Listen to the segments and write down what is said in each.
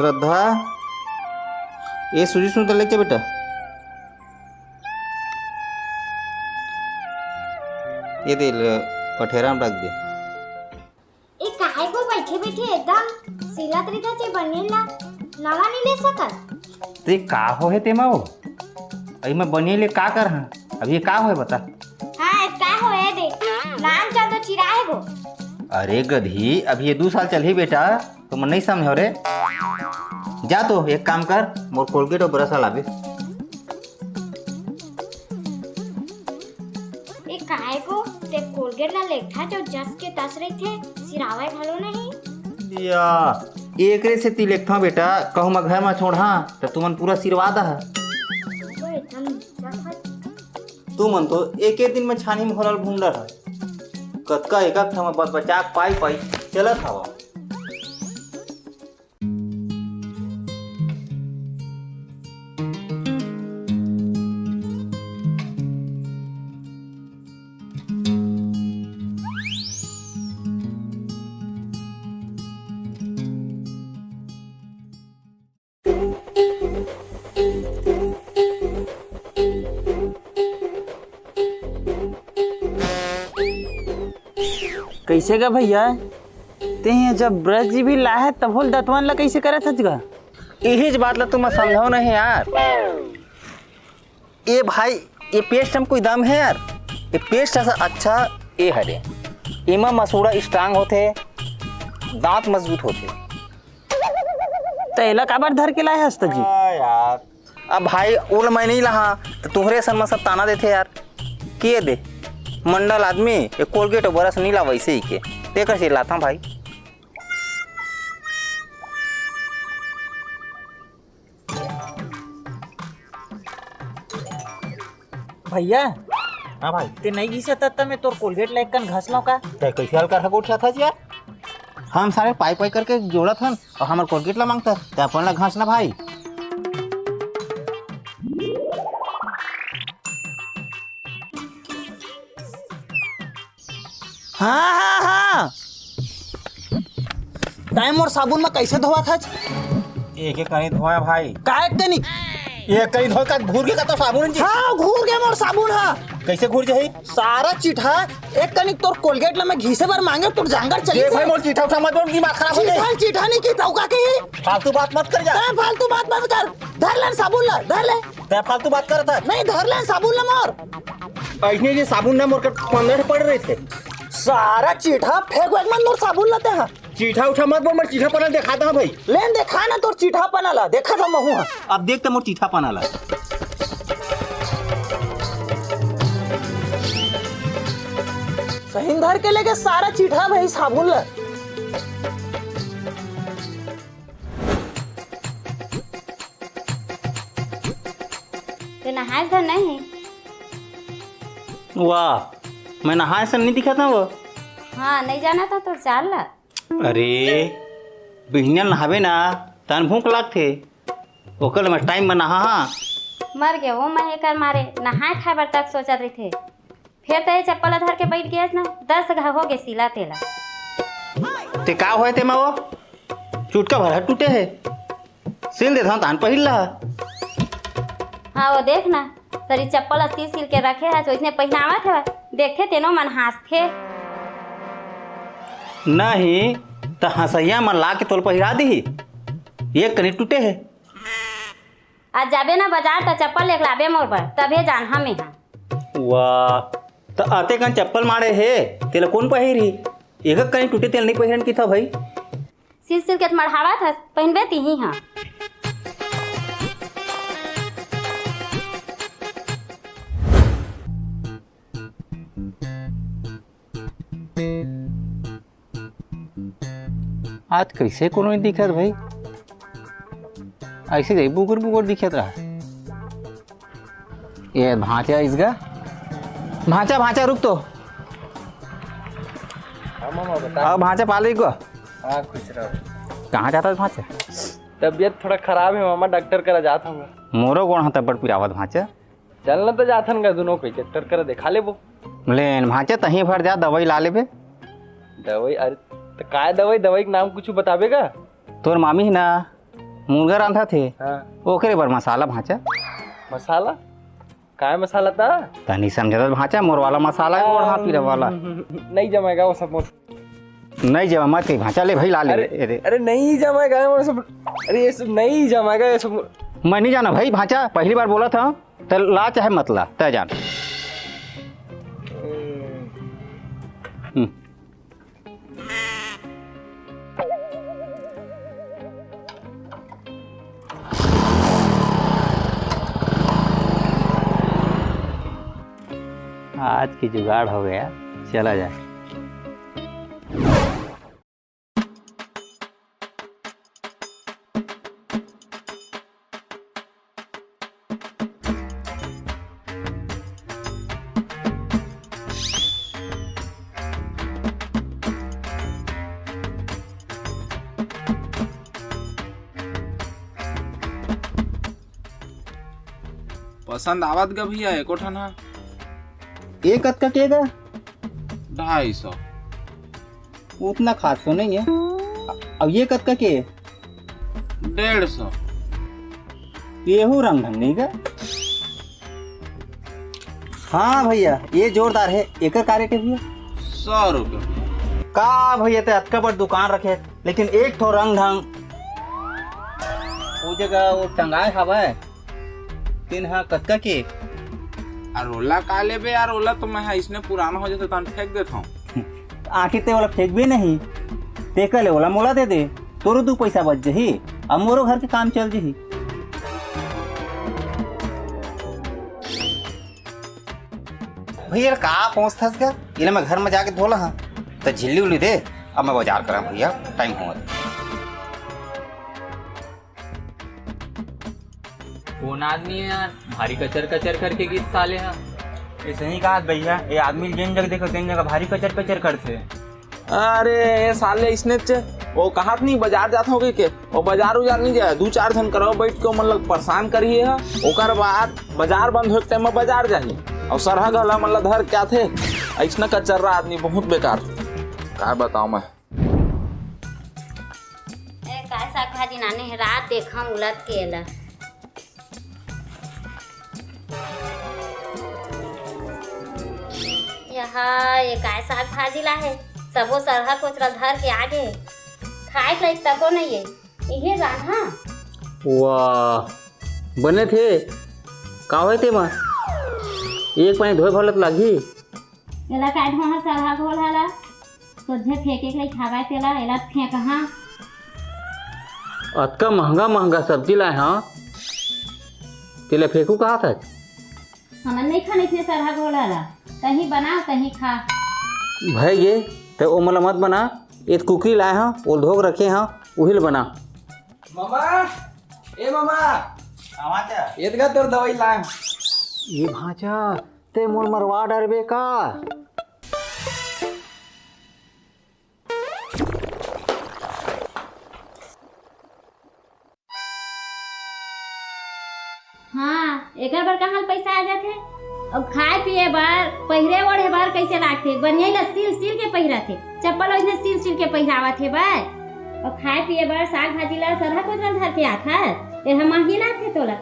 श्रद्धा ये सूजी सुन लेके बेटा ये दे पठेरा में रख दे। ए काहे को बैठे बैठे एकदम सिला तरीका से बनेला नवा नहीं ले सकत ते का हो है ते माओ अई मैं बने ले का कर हां अब ये का हो बता। हां का हो है देख नाम चल तो चिराए गो। अरे गधी अब ये 2 साल चल ही बेटा तो मन नहीं समझो रे। जा तो एक काम कर मोर कोलगेट और ब्रश लाबे। ए काहे को ते कोलगेट ला लेखा जो जस के तस रही थे सिरावे घलो नहीं या एकरे से ती लेखा बेटा कहूँ मैं घर में छोड़ हाँ तो तुमन पूरा सिरवा दा वो एकदम तू मन तो एक दिन में छानी में होरल घूम रहा कतका एक हम बचा पाई पाई चलत हवा। कैसे गा भैया ते जब ब्रश जी भी ला है तब होल दतवन ला कैसे करे था गा यही बात ला तुम समझाओ नहीं यार। ये भाई ये पेस्ट हम कोई दाम है यार ये पेस्ट ऐसा अच्छा ये हरे इमा मसूड़ा स्ट्रांग होते दांत मजबूत होते तेला काबर धर के लाए हस्त जी यार। अब भाई उल मैं नहीं लहा तो तुहरे सन में सब ताना देते यार किए दे मंडल आदमी ये कोलगेट और ब्रश नहीं ला वैसे ही के देकर से लाता भाई। भैया हाँ भाई ते नहीं घिसा तब मैं तोर कोलगेट लाइक कन घास लो का ते कैसे हल कर उठा था यार हम सारे पाई पाई करके जोड़ा था और हमारे कोलगेट ला मांगता ते अपन ला घास ना भाई। हाँ हाँ हाँ टाइम और साबुन में कैसे धोआ था एक एक कहीं धोया भाई काय तनी ये कहीं धो का घूर के का तो साबुन जी हाँ घूर गए मोर साबुन हाँ कैसे घूर जाई सारा चिठा एक कनिक तोर कोलगेट ला मैं घिसे बार मांगे तोर जांगर चली भाई मोर चिठा उठा मत बोल दिमाग खराब हो जाए चिठा नहीं की तौका के फालतू बात मत कर जा फालतू बात मत कर धर ले साबुन ला धर ले ते फालतू बात करता नहीं धर ले साबुन ला मोर ऐसे ये साबुन ना मोर का 15 पड़ रहे थे सारा चिठा फेंक वेक मन मोर साबुन लाते हैं चिठा उठा मत बोल मैं चिठा पना दिखाता हूं भाई लेन देखा ना तोर चिठा पना ला देखा था महू अब देख तो मोर चिठा पना ला सही धर के लेके सारा चिठा भाई साबुन ला ते नहाए धर नहीं वाह मैं नहाए से नहीं दिखा था वो हाँ नहीं जाना था तो चाल ला अरे बिहनिया नहावे ना तन भूख लागथे ओकर में टाइम में नहा मर गए वो महे कर मारे नहाए खाए बर तक सोचत रही थे फिर तो ये चप्पल धर के बैठ गया ना 10 घा हो गए सिला तेला ते का होए ते माओ चुटका भर टूटे है सिल दे तान पहिल ला हाँ वो देख ना सरी चप्पल सिल सिल के रखे है तो इसने पहनावा थे देखे तेनो मन हंसथे नहीं तो हंसैया मन ला के तोल पहिरा दी एक कनी टूटे है आज जाबे ना बाजार तो चप्पल लेके लाबे मोर पर तबे जान हमें हाँ वाह तो आते कन चप्पल मारे है तेला कौन पहिरी एक कहीं टूटे तेल नहीं पहिरन की था भाई सिल सिल के मढ़ावा था पहनबे ती ही हाँ आज कैसे कोनो नहीं दिखत भाई ऐसे ही बुकुर बुकुर दिखत रहा ये भांचा इसका भांचा भांचा रुक तो अब भांचा पाले को हाँ खुश रहो। कहाँ जाता है भांचा तबीयत थोड़ा खराब है मामा डॉक्टर करा जाता हूँ मोरो कौन हाँ तब्बड़ पिरावत भांचा चलना तो जाथन का दोनों कोई डॉक्टर करा दिखा ले वो लेन भांचा तहीं भर जा दवाई ला लेबे दवाई अरे तो काय दवाई दवाई के नाम कुछ बताबेगा तोर मामी है ना मुर्गा रांधा थे हाँ ओकरे बर मसाला भांचा मसाला काय मसाला था तनी समझता भांचा मोर वाला मसाला है और हाथ पीरे वाला नहीं जमेगा वो सब नहीं जब मत कही भांचा ले भाई ला ले अरे अरे नहीं जमेगा वो सब अरे ये सब नहीं जमेगा ये सब मैं नहीं जाना भाई भांचा पहली बार बोला था तो ला चाहे मत ला तय जान आज की जुगाड़ हो गया चला जाए पसंद आवत गा भैया एको ठन हा एक कद का केगा 250 उतना खास तो नहीं है अब ये कद का के 150 येहू रंग ढंग नहीं का हाँ भैया ये जोरदार है एक का रेट है भैया 100 रुपये का भैया ते अतका बड़ दुकान रखे लेकिन एक ठो रंग ढंग वो जगह वो टंगाए हवा है तीन हाँ कद का के और ओला का लेबे यार ओला तो मैं इसने पुराना हो जाता तो फेंक देता हूँ आखिर ते वाला फेंक भी नहीं ते कल वाला मोला दे दे तोरो 2 पैसा बच जही अब मोरो घर के काम चल जही भैया का पहुँचता का इला मैं घर में जाके धोला हाँ तो झिल्ली उल्ली दे अब मैं बाजार करा भैया टाइम हुआ कौन आदमी है यार भारी कचर कचर करके गीत साले हैं ऐसे ही कहा भैया ये आदमी जिन जगह देखो तीन जगह भारी कचर कचर करते। अरे ये साले इसने वो कहा नहीं बाजार जाता होगे के वो बाजार उजार नहीं जाए 2-4 दिन करो बैठ के मतलब परेशान करिए है ओकर बाद बाजार बंद होते टाइम में बाजार जाही और सरहा गला मतलब धर क्या थे ऐसा कचर्रा आदमी बहुत बेकार क्या बताऊं मैं काय साग भाजी नाने है रात देखा उलट के ला यहाँ ये काय साग भाजी ला है सबो सरहा कोचरा धर के आगे खाए के लायक तको नहीं है ये राधा वाह बने थे का होए ते मां एक पानी धोए भलत लागी एला काय ढोहा सरहा घोल हाला सोझे फेंके के लायक खावाए तेला एला फेंक हां अतका महंगा महंगा सब्जी लाए हाँ तेला फेंकू कहा था हमन नहीं खाने थे सरहा घोल हाला कहीं बना कहीं खा भाई ये तो ओ मला मत बना एक कुकरी लाए हाँ वो धोक रखे हाँ उहिल बना मामा ए मामा आवाजा एतगा तोर दवाई ला ये भांचा ते मोर मरवा डरबे का हाँ एकर बार कहाँ पैसा आ जाते अब खाए पिए बार पहिरे ओढ़े बार कैसे लागते बनिया ला सिल सिल के पहिरा थे चप्पल वैसे सिल सिल के पहिरावा थे बार और खाए पिए बार साग भाजी ला सरहा कोचरा धर के आता है ये हम महंगी लाते तोला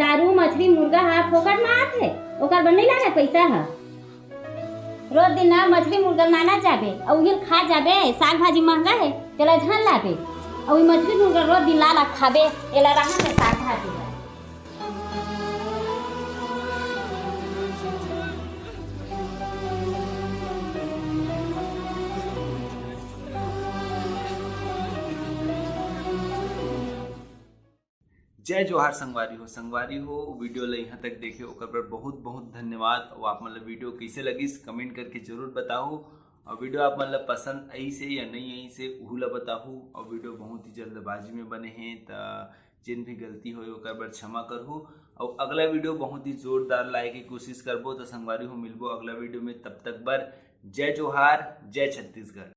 दारू मछली मुर्गा हा फोकट में आते ओकर बन नहीं लागे पैसा हा रोज दिन ना मछली मुर्गा नाना जाबे और उहिल खा जाबे साग भाजी महंगा है तेला झन लाबे और मछली मुर्गा रोज दिन ला खाबे एला रहा में साग भाजी जय जोहार संगवारी हो वीडियो ला यहाँ तक देखे ओकर पर बहुत बहुत धन्यवाद और आप मतलब वीडियो कैसे लगी कमेंट करके जरूर बताओ और वीडियो आप मतलब पसंद आई से या नहीं आई से उहू ला बताओ और वीडियो बहुत ही जल्दबाजी में बने हैं तो जिन भी गलती हो ओकर पर क्षमा करहु और अगला वीडियो बहुत ही जोरदार लाए की कोशिश करबो तो संगवारी हो मिलबो अगला वीडियो में तब तक बर जय जोहार जय छत्तीसगढ़।